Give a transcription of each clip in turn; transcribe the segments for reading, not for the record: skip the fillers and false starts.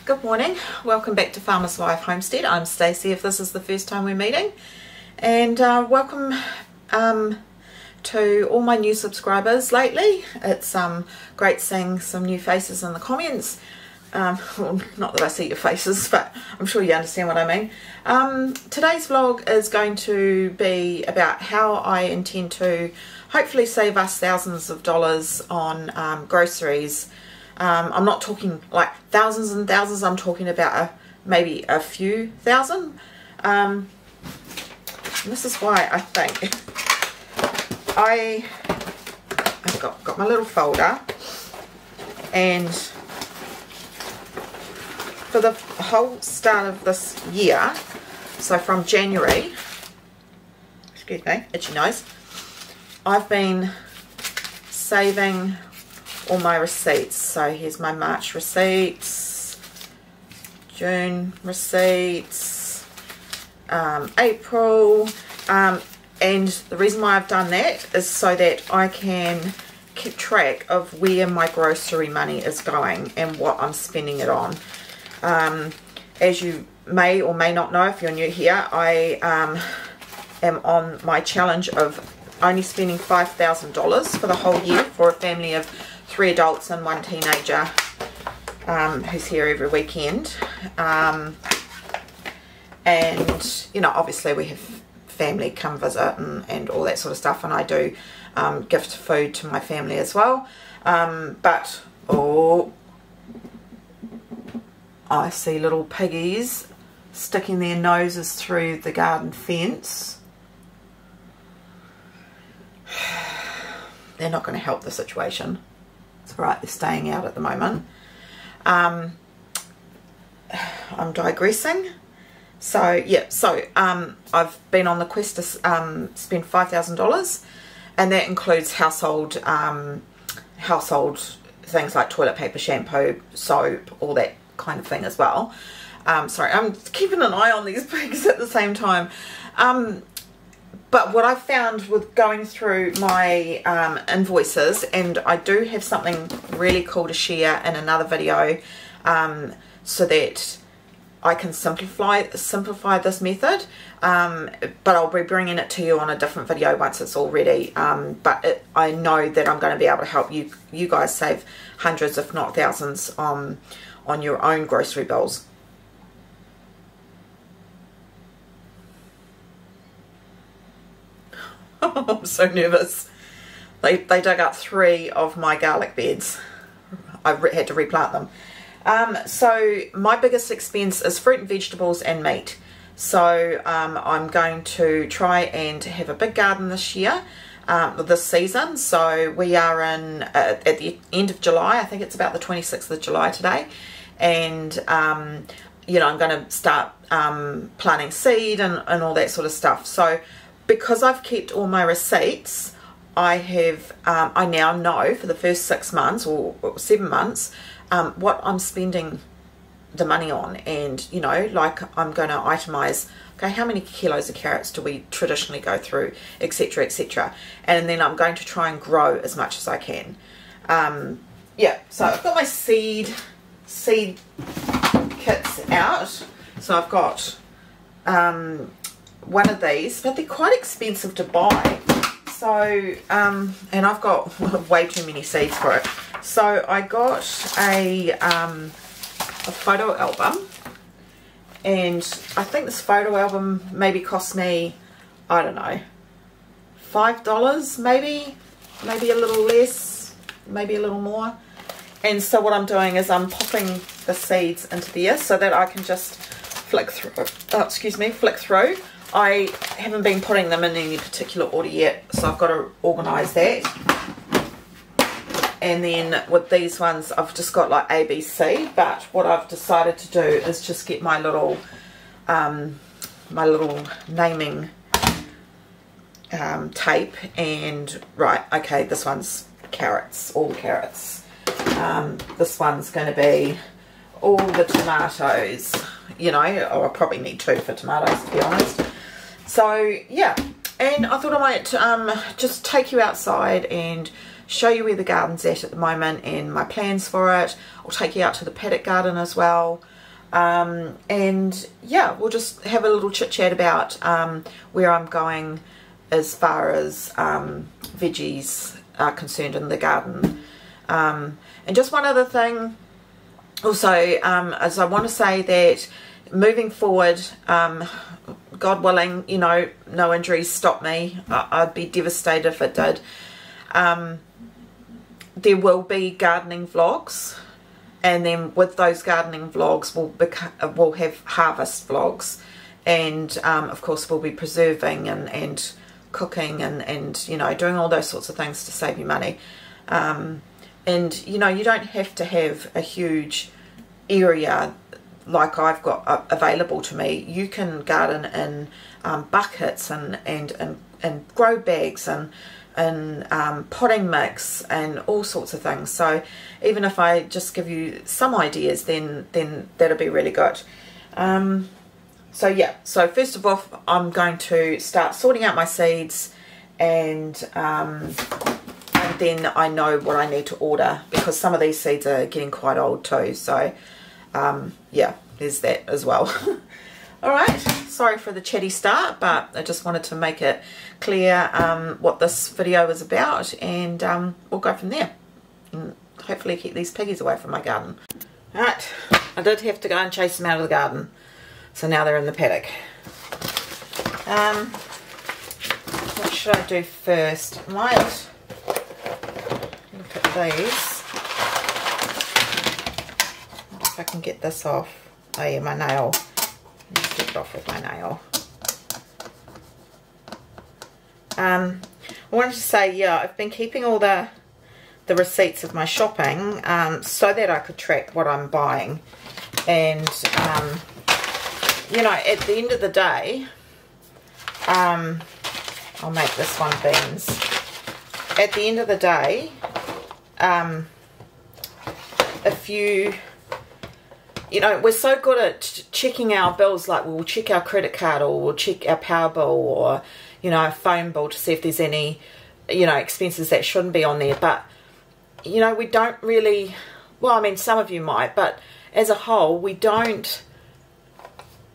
Good morning, welcome back to Farmer's Wife Homestead. I'm Stacey if this is the first time we're meeting, and welcome to all my new subscribers lately. It's great seeing some new faces in the comments. Well, not that I see your faces, but I'm sure you understand what I mean. Today's vlog is going to be about how I intend to hopefully save us thousands of dollars on groceries. I'm not talking like thousands and thousands, I'm talking about maybe a few thousand. And this is why I think I've got my little folder, and for the whole start of this year, so from January, excuse me, itchy nose, I've been saving all my receipts. So here's my March receipts, June receipts, April, and the reason why I've done that is so that I can keep track of where my grocery money is going and what I'm spending it on. As you may or may not know if you're new here, I am on my challenge of only spending $5,000 for the whole year for a family of 3 adults and 1 teenager who's here every weekend. And you know, obviously we have family come visit and all that sort of stuff, and I do gift food to my family as well. But oh, I see little piggies sticking their noses through the garden fence. They're not going to help the situation. It's alright, they're staying out at the moment. I'm digressing. So yeah, I've been on the quest to spend $5,000, and that includes household things like toilet paper, shampoo, soap, all that kind of thing as well. Sorry, I'm keeping an eye on these pigs at the same time. But what I've found with going through my invoices, and I do have something really cool to share in another video, so that I can simplify this method, but I'll be bringing it to you on a different video once it's all ready. But I know that I'm going to be able to help you guys save hundreds if not thousands on your own grocery bills. I'm so nervous. They dug up 3 of my garlic beds. I had to replant them. So my biggest expense is fruit and vegetables and meat. So I'm going to try and have a big garden this year, this season. So we are in at the end of July. I think it's about the 26th of July today, and you know, I'm going to start planting seed and all that sort of stuff. So because I've kept all my receipts, I now know for the first 6 months or 7 months what I'm spending the money on. And you know, like, I'm going to itemize, okay, how many kilos of carrots do we traditionally go through, etc, etc, and then I'm going to try and grow as much as I can. Yeah, so I've got my seed kits out. So I've got one of these, but they're quite expensive to buy. So and I've got way too many seeds for it. So I got a photo album, and I think this photo album maybe cost me, I don't know, $5 maybe a little less, maybe a little more. And so what I'm doing is I'm popping the seeds into there so that I can just flick through. I haven't been putting them in any particular order yet, so I've got to organise that. And then with these ones, I've just got like A, B, C. But what I've decided to do is just get my little naming tape, and right, okay, this one's carrots, all carrots. This one's going to be all the tomatoes. You know, oh, I probably need 2 for tomatoes, to be honest. So yeah, and I thought I might just take you outside and show you where the garden's at the moment and my plans for it. I'll take you out to the paddock garden as well. And yeah, we'll just have a little chit chat about where I'm going as far as veggies are concerned in the garden. And just one other thing also, as I want to say that moving forward, God willing, you know, no injuries stop me. I'd be devastated if it did. There will be gardening vlogs, and then with those gardening vlogs we'll have harvest vlogs, and of course we'll be preserving and cooking and you know, doing all those sorts of things to save you money. And you know, you don't have to have a huge area like I've got available to me. You can garden in buckets and grow bags and potting mix and all sorts of things. So even if I just give you some ideas, then that'll be really good. So yeah, so first of all, I'm going to start sorting out my seeds, and then I know what I need to order, because some of these seeds are getting quite old too. So yeah, there's that as well. Alright, sorry for the chatty start, but I just wanted to make it clear what this video is about, and we'll go from there and hopefully keep these piggies away from my garden. Alright, I did have to go and chase them out of the garden, so now they're in the paddock. What should I do first? I might look at these. If I can get this off. Oh yeah, my nail. Let's get it off with my nail. I wanted to say, yeah, I've been keeping all the receipts of my shopping so that I could track what I'm buying. And you know, at the end of the day, I'll make this one beans. At the end of the day, if you know, we're so good at checking our bills, like we'll check our credit card, or we'll check our power bill, or, you know, our phone bill, to see if there's any, you know, expenses that shouldn't be on there. But, you know, we don't really, well, I mean, some of you might, but as a whole, we don't,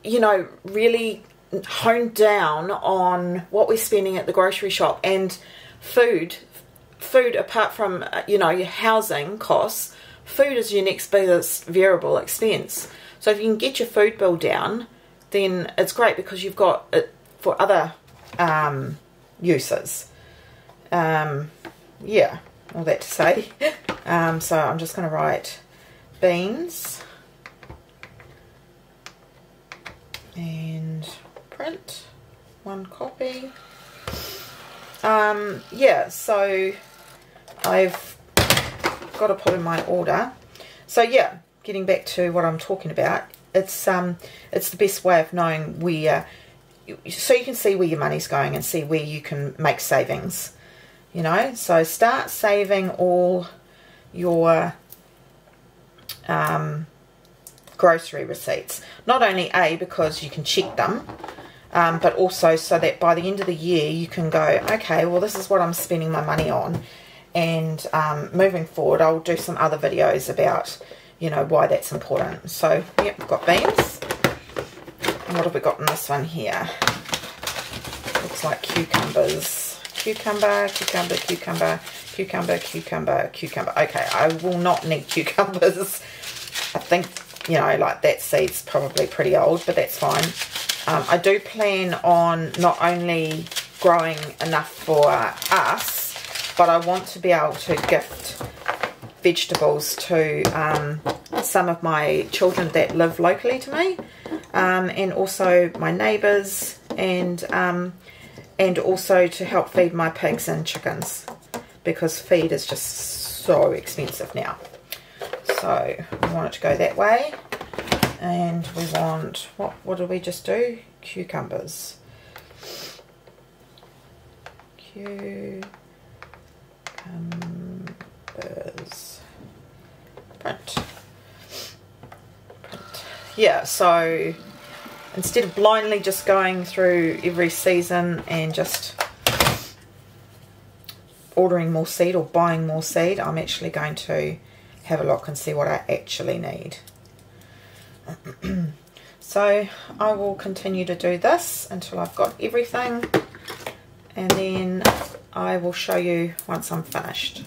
you know, really hone down on what we're spending at the grocery shop. And food, apart from, you know, your housing costs, food is your next biggest variable expense. So if you can get your food bill down, then it's great, because you've got it for other uses. Yeah, all that to say. So I'm just going to write beans and print 1 copy. Yeah, so I've got to put in my order. So yeah, getting back to what I'm talking about, it's the best way of knowing where, so you can see where your money's going and see where you can make savings, you know. So start saving all your grocery receipts, not only because you can check them, but also so that by the end of the year you can go, okay, well, this is what I'm spending my money on. And moving forward, I'll do some other videos about, you know, why that's important. So, yep, we've got beans. And what have we got in this one here? Looks like cucumbers. Cucumber, cucumber, cucumber, cucumber, cucumber, cucumber. Okay, I will not need cucumbers. I think, you know, like that seed's probably pretty old, but that's fine. I do plan on not only growing enough for us, but I want to be able to gift vegetables to some of my children that live locally to me, and also my neighbours, and also to help feed my pigs and chickens, because feed is just so expensive now. So we want it to go that way, and we want, what did we just do? Cucumbers. Print. Yeah, so instead of blindly just going through every season and just ordering more seed or buying more seed, I'm actually going to have a look and see what I actually need. So I will continue to do this until I've got everything, and then I will show you once I'm finished.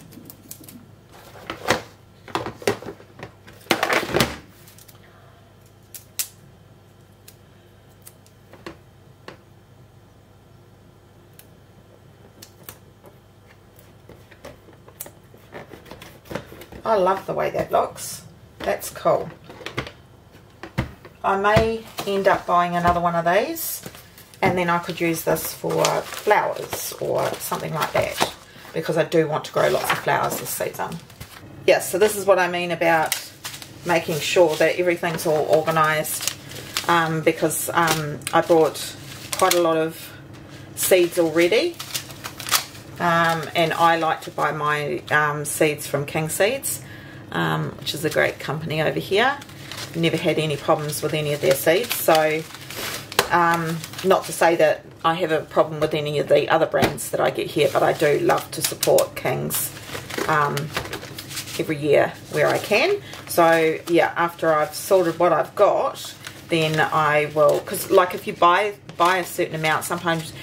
I love the way that looks. That's cool. I may end up buying another one of these, and then I could use this for flowers or something like that, because I do want to grow lots of flowers this season. Yeah, so this is what I mean about making sure that everything's all organised, because I bought quite a lot of seeds already, and I like to buy my seeds from King Seeds, which is a great company over here. Never had any problems with any of their seeds, so not to say that I have a problem with any of the other brands that I get here, but I do love to support King's every year where I can. So yeah, after I've sorted what I've got, then I will, because like if you buy a certain amount, sometimes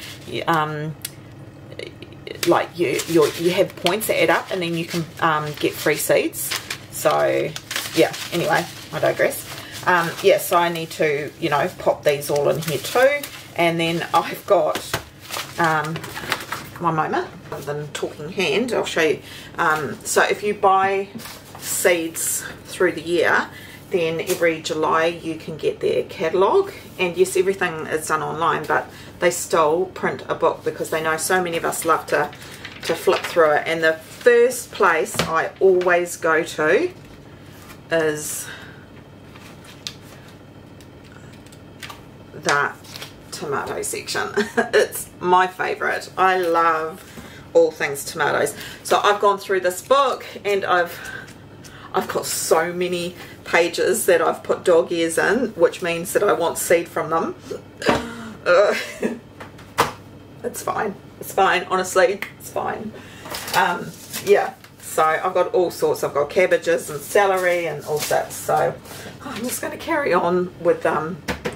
like you have points that add up, and then you can get free seeds. So yeah, anyway, I digress. Yeah, so I need to, you know, pop these all in here too. And then I've got, one moment, rather than talking hand, I'll show you. So if you buy seeds through the year, then every July you can get their catalogue. And yes, everything is done online, but they still print a book because they know so many of us love to flip through it. And the first place I always go to is that tomato section. It's my favourite. I love all things tomatoes. So I've gone through this book, and I've got so many pages that I've put dog ears in, which means that I want seed from them. It's fine. It's fine. Honestly, it's fine. Yeah. So I've got all sorts. I've got cabbages and celery and all sorts. So I'm just going to carry on with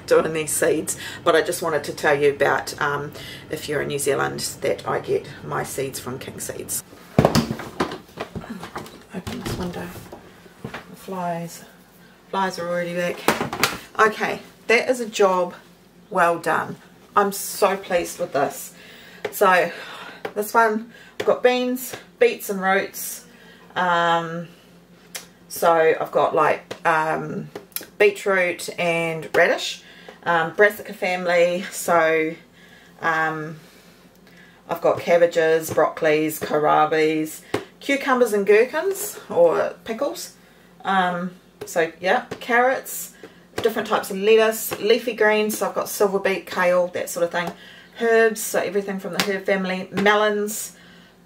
doing these seeds. But I just wanted to tell you about, if you're in New Zealand, that I get my seeds from King Seeds. Open this window. The flies are already back. Okay, that is a job well done. I'm so pleased with this. So this one, I've got beans, beets and roots. So I've got like beetroot and radish, brassica family. So I've got cabbages, broccolis, kohlrabis, cucumbers and gherkins or pickles. So yeah, carrots, different types of lettuce, leafy greens. So I've got silver beet, kale, that sort of thing. Herbs, so everything from the herb family. Melons,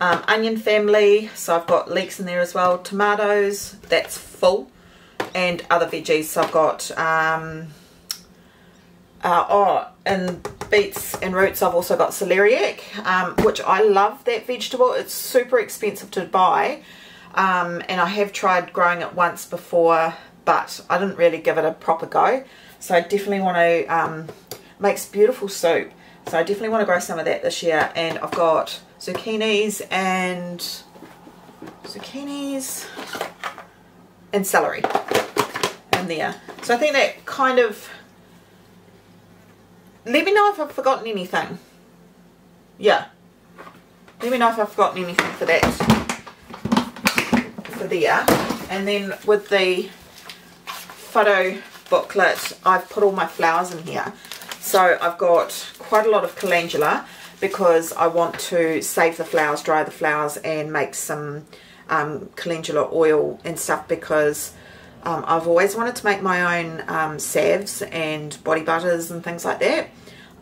onion family, so I've got leeks in there as well. Tomatoes, that's full, and other veggies. So I've got and beets and roots, I've also got celeriac, which I love that vegetable. It's super expensive to buy, and I have tried growing it once before, but I didn't really give it a proper go. So I definitely want to, makes beautiful soup. So I definitely want to grow some of that this year. And I've got zucchinis and celery in there. So I think that kind of, let me know if I've forgotten anything. Yeah, let me know if I've forgotten anything for that, for there. And then with the photo booklet, I've put all my flowers in here. So I've got quite a lot of calendula because I want to save the flowers, dry the flowers, and make some calendula oil and stuff, because I've always wanted to make my own salves and body butters and things like that.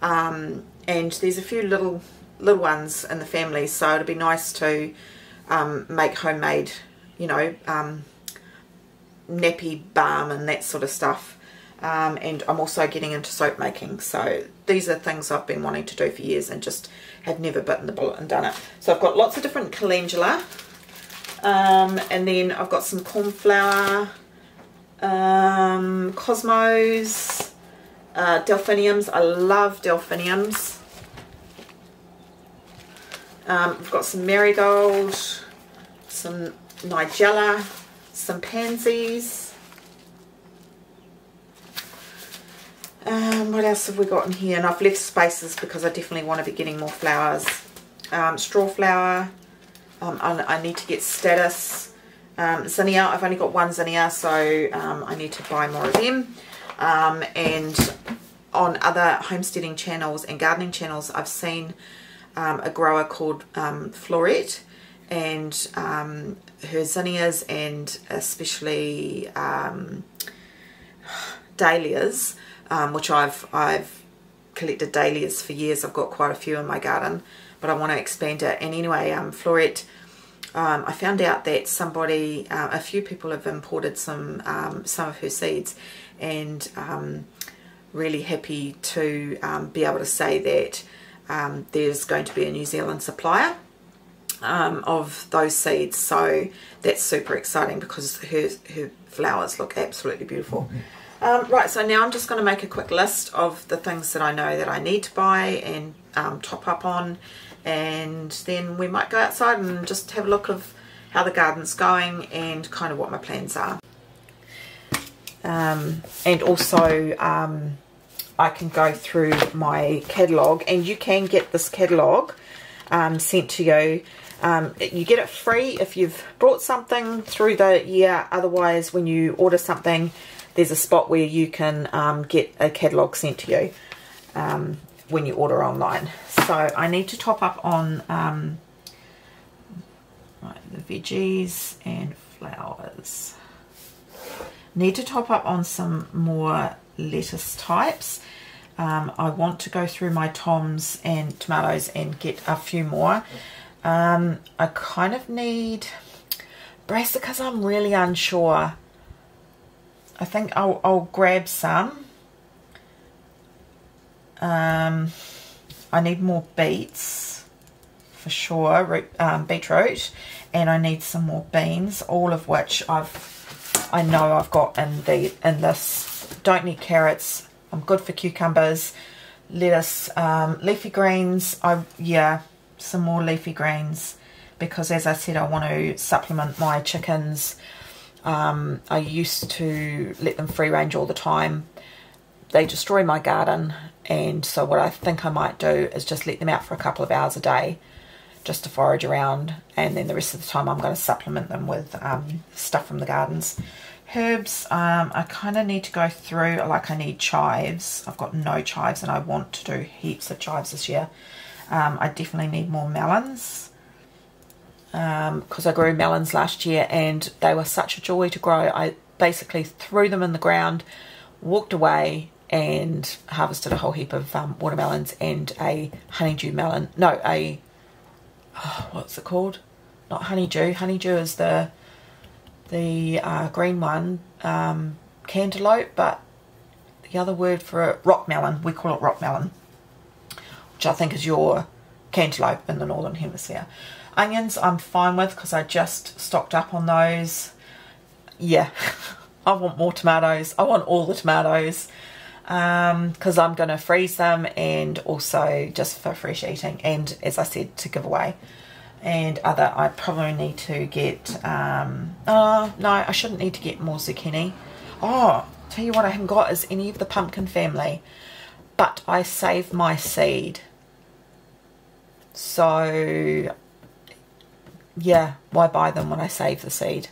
And there's a few little ones in the family, so it'd be nice to make homemade, you know, nappy balm and that sort of stuff. And I'm also getting into soap making, so these are things I've been wanting to do for years and just have never bitten the bullet and done it. So I've got lots of different calendula, and then I've got some corn flour, Cosmos, delphiniums. I love delphiniums. We've got some marigold, some nigella, some pansies. What else have we got in here? And I've left spaces because I definitely want to be getting more flowers. Straw flower. I need to get status. Zinnia. I've only got one zinnia, so I need to buy more of them. And on other homesteading channels and gardening channels, I've seen a grower called Florette, and her zinnias and especially dahlias, which I've collected dahlias for years. I've got quite a few in my garden, but I want to expand it. And anyway, Florette, I found out that somebody, a few people have imported some of her seeds, and really happy to be able to say that there's going to be a New Zealand supplier of those seeds. So that's super exciting because her flowers look absolutely beautiful. Right, so now I'm just going to make a quick list of the things that I know that I need to buy and top up on, and then we might go outside and just have a look of how the garden's going and kind of what my plans are. And also I can go through my catalogue, and you can get this catalogue sent to you. You get it free if you've brought something through the year. Otherwise, when you order something, there's a spot where you can get a catalogue sent to you when you order online. So I need to top up on the veggies and flowers. Need to top up on some more lettuce types. I want to go through my toms and tomatoes and get a few more. I kind of need brassicas. I'm really unsure. I think I'll grab some. I need more beets for sure, beetroot, and I need some more beans, all of which I know I've got in this. Don't need carrots. I'm good for cucumbers, lettuce, leafy greens. Some more leafy greens, because as I said, I want to supplement my chickens. I used to let them free range all the time. They destroy my garden, and so what I think I might do is just let them out for a couple of hours a day just to forage around, and then the rest of the time I'm going to supplement them with stuff from the gardens. Herbs, I kind of need to go through, like I need chives. I've got no chives and I want to do heaps of chives this year. I definitely need more melons, because I grew melons last year and they were such a joy to grow. I basically threw them in the ground, walked away and harvested a whole heap of watermelons and a honeydew melon. No, what's it called? Not honeydew. Honeydew is the green one, cantaloupe, but the other word for it, rock melon. We call it rock melon, which I think is your cantaloupe in the northern hemisphere. Onions I'm fine with because I just stocked up on those. Yeah, I want more tomatoes. I want all the tomatoes because I'm going to freeze them, and also just for fresh eating, and as I said, to give away. And other, I probably need to get, no, I shouldn't need to get more zucchini. Oh, tell you what I haven't got is any of the pumpkin family, but I saved my seed. So, yeah, why buy them when I save the seed?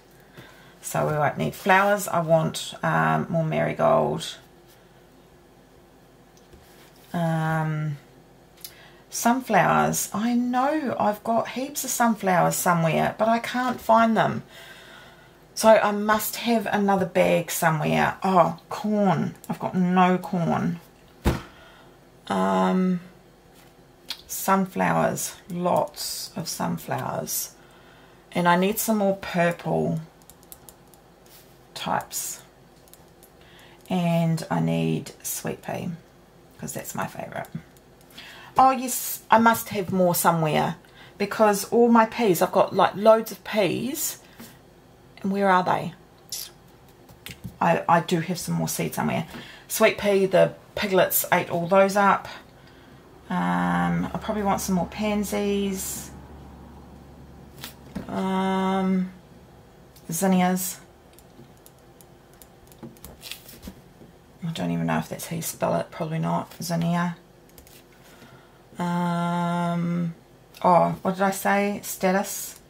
So we won't need flowers. I want more marigold. Sunflowers. I know I've got heaps of sunflowers somewhere, but I can't find them. So I must have another bag somewhere. Oh, corn. I've got no corn. Sunflowers. Lots of sunflowers. And I need some more purple types. And I need sweet pea, because that's my favourite. Oh yes, I must have more somewhere, because all my peas, I've got like loads of peas, and where are they? I do have some more seed somewhere. Sweet pea, the piglets ate all those up. I probably want some more pansies. Zinnias. I don't even know if that's how you spell it. Probably not. Zinnia. Oh, what did I say? Status.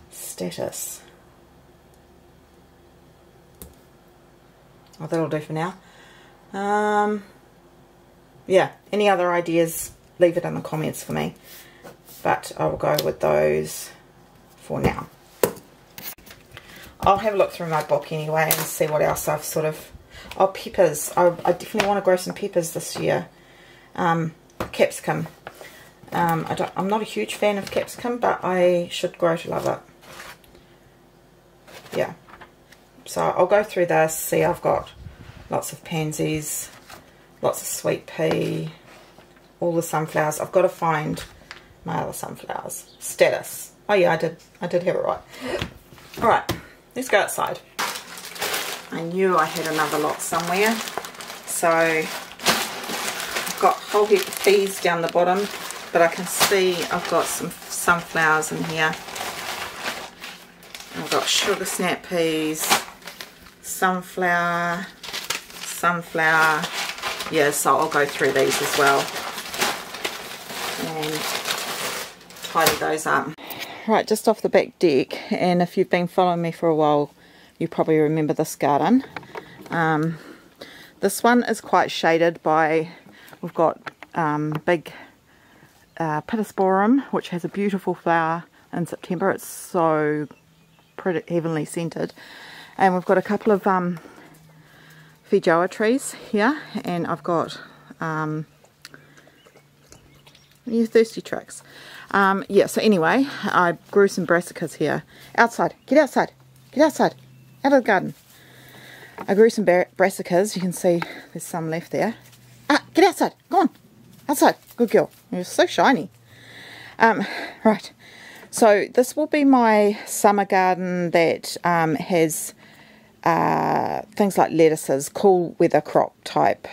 Status. Oh, that'll do for now. Yeah, any other ideas, leave it in the comments for me. But I will go with those for now. I'll have a look through my book anyway and see what else I've sort of... Oh, peppers. I definitely want to grow some peppers this year. Capsicum. I'm not a huge fan of capsicum, but I should grow to love it. Yeah. So I'll go through this, see I've got lots of pansies, lots of sweet pea, all the sunflowers. I've got to find my other sunflowers. Status. Oh yeah, I did have it right. Alright, let's go outside. I knew I had another lot somewhere. So I've got a whole heap of peas down the bottom, but I can see I've got some sunflowers in here. I've got sugar snap peas, sunflower. Yeah, so I'll go through these as well and tidy those up. Right, just off the back deck, and if you've been following me for a while, you probably remember this garden. This one is quite shaded by, we've got big Pittosporum, which has a beautiful flower in September. It's so pretty heavenly scented. And we've got a couple of Feijoa trees here, and I've got you thirsty tricks. Yeah, so anyway, I grew some brassicas here. Outside, get outside, get outside, out of the garden. I grew some brassicas. You can see there's some left there. Get outside, go on, outside, good girl. You're so shiny. Right, so this will be my summer garden that has things like lettuces, cool weather crop type,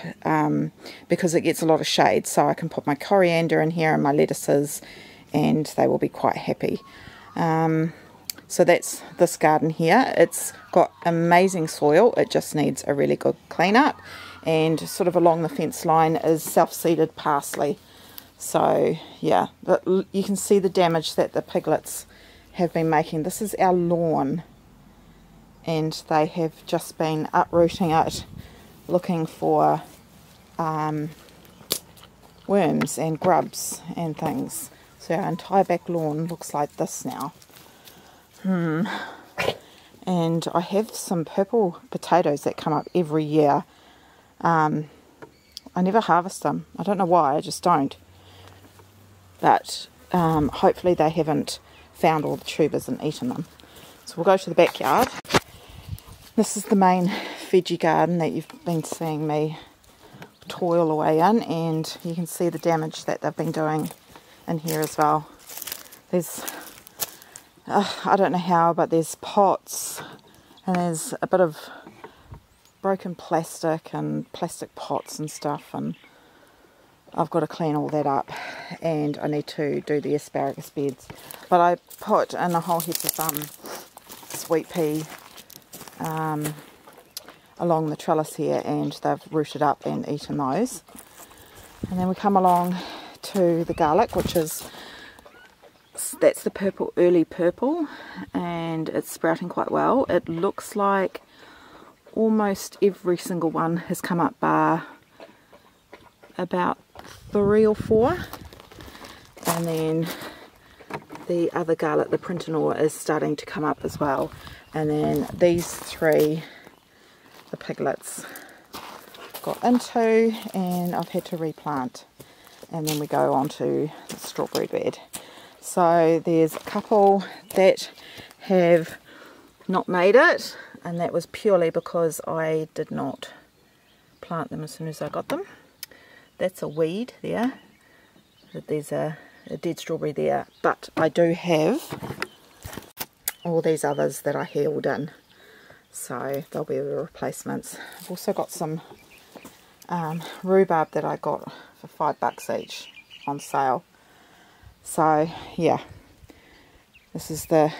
because it gets a lot of shade, so I can put my coriander in here and my lettuces and they will be quite happy. So that's this garden here. It's got amazing soil, it just needs a really good clean up, and sort of along the fence line is self-seeded parsley. So yeah, you can see the damage that the piglets have been making. This is our lawn, and they have just been uprooting it, looking for worms and grubs and things. So our entire back lawn looks like this now. And I have some purple potatoes that come up every year. I never harvest them. I don't know why, I just don't. But hopefully they haven't found all the tubers and eaten them. So we'll go to the backyard. This is the main veggie garden that you've been seeing me toil away in, and you can see the damage that they've been doing in here as well. There's, I don't know how, but there's pots and there's a bit of broken plastic and plastic pots and stuff, and I've got to clean all that up, and I need to do the asparagus beds. But I put in a whole heap of sweet pea along the trellis here, and they've rooted up and eaten those. And then we come along to the garlic, which is, that's the purple, early purple, and it's sprouting quite well. It looks like almost every single one has come up bar about 3 or 4, and then the other garlic, the Printanor, is starting to come up as well. And then these 3, the piglets got into, and I've had to replant. And then we go on to the strawberry bed. So there's a couple that have not made it, and that was purely because I did not plant them as soon as I got them. That's a weed there. There's a a dead strawberry there, but I do have all these others that I healed in, so they'll be the replacements. I've also got some rhubarb that I got for $5 each on sale. So yeah, this is the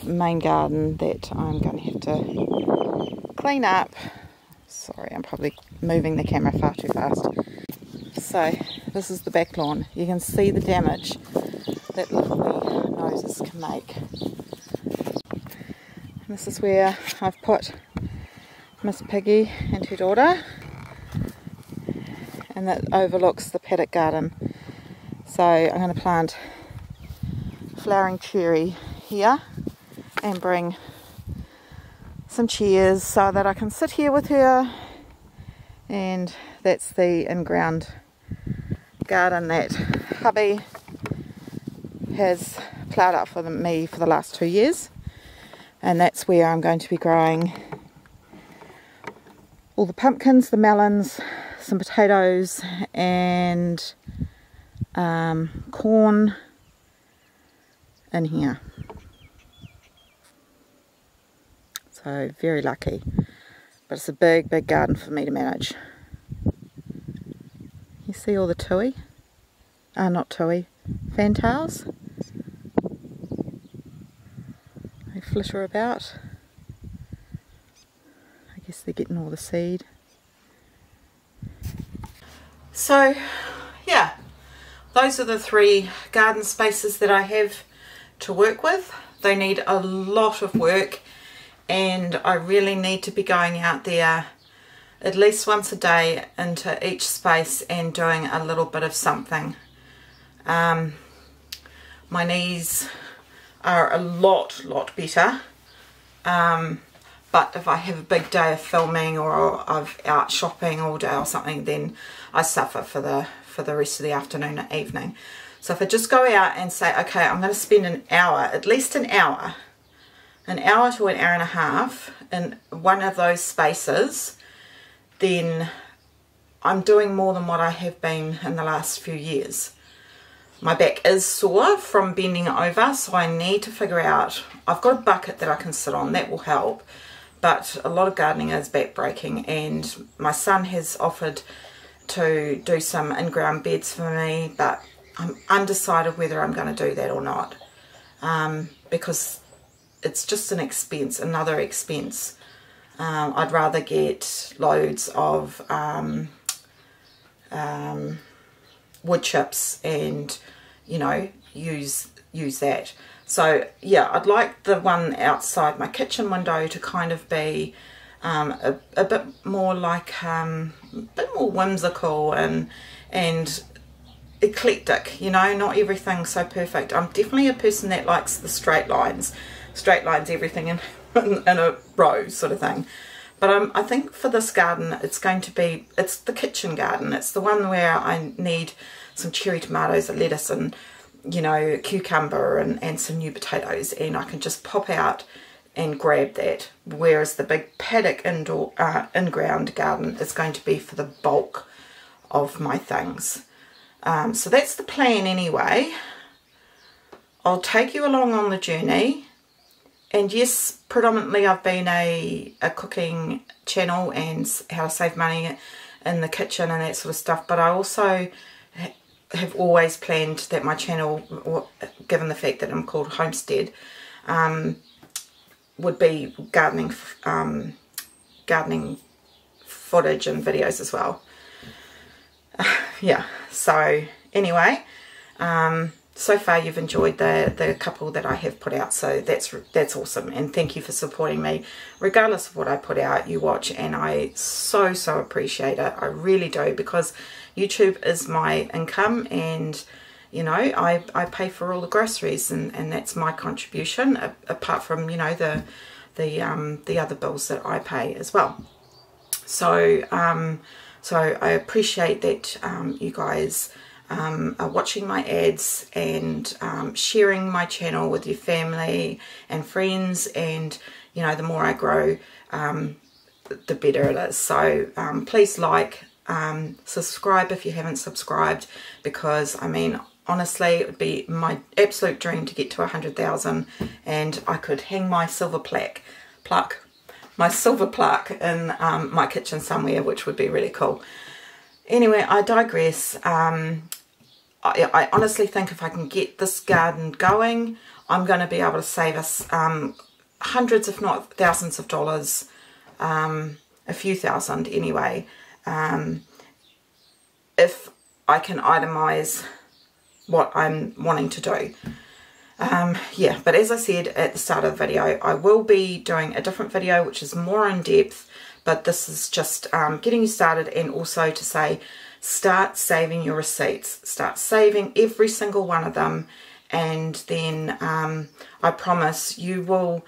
main garden that I'm going to have to clean up. Sorry, I'm probably moving the camera far too fast. So this is the back lawn. You can see the damage that little wee noses can make. And this is where I've put Miss Piggy and her daughter, and that overlooks the paddock garden. So I'm going to plant flowering cherry here and bring some chairs so that I can sit here with her. And that's the in-ground garden that hubby has ploughed up for me for the last 2 years, and that's where I'm going to be growing all the pumpkins, the melons, some potatoes, and corn in here. So very lucky, but it's a big garden for me to manage. You see all the tui? Not tui, fantails. They flitter about. I guess they're getting all the seed. So yeah, those are the 3 garden spaces that I have to work with. They need a lot of work, and I really need to be going out there at least once a day into each space and doing a little bit of something. My knees are a lot better, but if I have a big day of filming or I'm out shopping all day or something, then I suffer for the rest of the afternoon and evening. So if I just go out and say, okay, I'm going to spend an hour, at least an hour to an hour and a half in one of those spaces, then I'm doing more than what I have been in the last few years. My back is sore from bending over, so I need to figure out, I've got a bucket that I can sit on, that will help, but a lot of gardening is back breaking, and my son has offered to do some in-ground beds for me, but I'm undecided whether I'm going to do that or not, because it's just an expense, another expense. I'd rather get loads of wood chips and, you know, use that. So yeah, I'd like the one outside my kitchen window to kind of be a bit more like a bit more whimsical and eclectic, you know, not everything so perfect. I'm definitely a person that likes the straight lines everything in a row sort of thing. But I think for this garden, it's the kitchen garden. It's the one where I need some cherry tomatoes, a lettuce, and, you know, cucumber and some new potatoes, and I can just pop out and grab that. Whereas the big paddock indoor in-ground garden is going to be for the bulk of my things. So that's the plan anyway. I'll take you along on the journey. And yes, predominantly I've been a cooking channel and how to save money in the kitchen and that sort of stuff, but I also have always planned that my channel, given the fact that I'm called Homestead, would be gardening footage and videos as well. Yeah, so anyway, so far you've enjoyed the couple that I have put out, so that's awesome, and thank you for supporting me. Regardless of what I put out, you watch, and I so appreciate it. I really do, because YouTube is my income, and you know, I pay for all the groceries, and that's my contribution, apart from, you know, the other bills that I pay as well. So so I appreciate that you guys are watching my ads and sharing my channel with your family and friends, and you know, the more I grow, the better it is. So please like, Subscribe if you haven't subscribed, because I mean, honestly, it would be my absolute dream to get to 100,000, and I could hang my silver plaque in my kitchen somewhere, which would be really cool. Anyway, I digress. I honestly think if I can get this garden going, I'm going to be able to save us hundreds, if not thousands of dollars, a few thousand anyway, if I can itemize what I'm wanting to do. Yeah, but as I said at the start of the video, I will be doing a different video which is more in depth, but this is just getting you started, and also to say, start saving your receipts, start saving every single one of them, and then I promise you will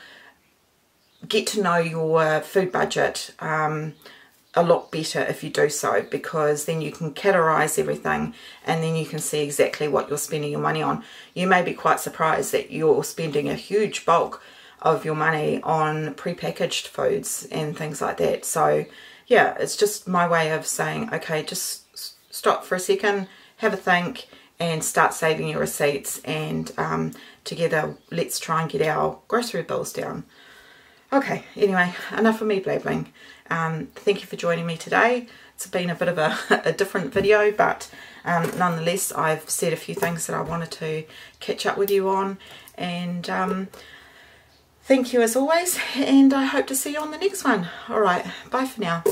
get to know your food budget a lot better if you do so, because then you can categorize everything, and then you can see exactly what you're spending your money on. You may be quite surprised that you're spending a huge bulk of your money on prepackaged foods and things like that. So yeah, it's just my way of saying, okay, just stop for a second, have a think, and start saving your receipts, and together let's try and get our grocery bills down. Okay, anyway, enough of me blabbling. Thank you for joining me today. It's been a bit of a different video, but nonetheless, I've said a few things that I wanted to catch up with you on, and thank you as always, and I hope to see you on the next one. Alright, bye for now.